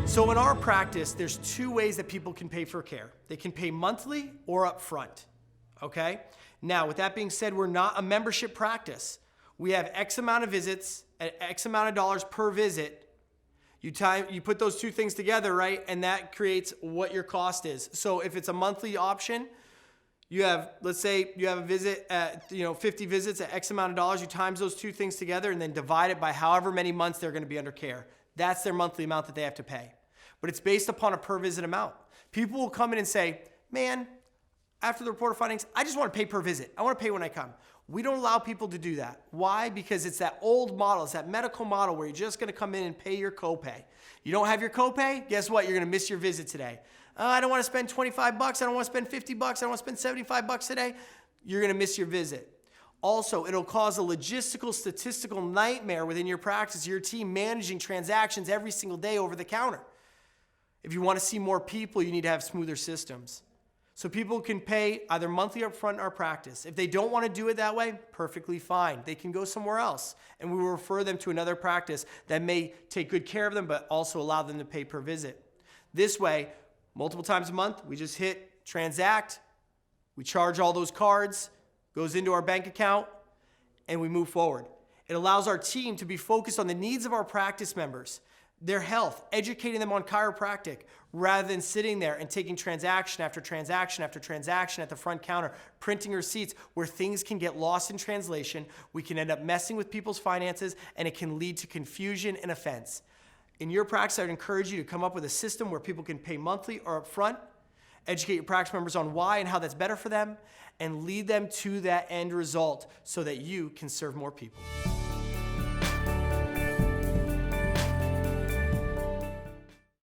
So in our practice, there's two ways that people can pay for care. They can pay monthly or upfront, okay? Now, with that being said, we're not a membership practice. We have X amount of visits at X amount of dollars per visit. You put those two things together, right? And that creates what your cost is. So if it's a monthly option, you have, let's say you have a visit at, 50 visits at X amount of dollars, you times those two things together and then divide it by however many months they're gonna be under care. That's their monthly amount that they have to pay. But it's based upon a per visit amount. People will come in and say, man, after the report of findings, I just wanna pay per visit. I wanna pay when I come. We don't allow people to do that. Why? Because it's that old model, it's that medical model where you're just gonna come in and pay your copay. You don't have your copay, guess what? You're gonna miss your visit today. I don't wanna spend 25 bucks, I don't wanna spend 50 bucks, I don't wanna spend 75 bucks today. You're gonna miss your visit. Also, it'll cause a logistical, statistical nightmare within your practice, your team managing transactions every single day over the counter. If you wanna see more people, you need to have smoother systems. So people can pay either monthly or upfront in our practice. If they don't want to do it that way, perfectly fine. They can go somewhere else, and we will refer them to another practice that may take good care of them, but also allow them to pay per visit. This way, multiple times a month, we just hit transact, we charge all those cards, goes into our bank account, and we move forward. It allows our team to be focused on the needs of our practice members, their health, educating them on chiropractic, rather than sitting there and taking transaction after transaction after transaction at the front counter, printing receipts where things can get lost in translation. We can end up messing with people's finances, and it can lead to confusion and offense. In your practice, I'd encourage you to come up with a system where people can pay monthly or upfront, educate your practice members on why and how that's better for them, and lead them to that end result so that you can serve more people.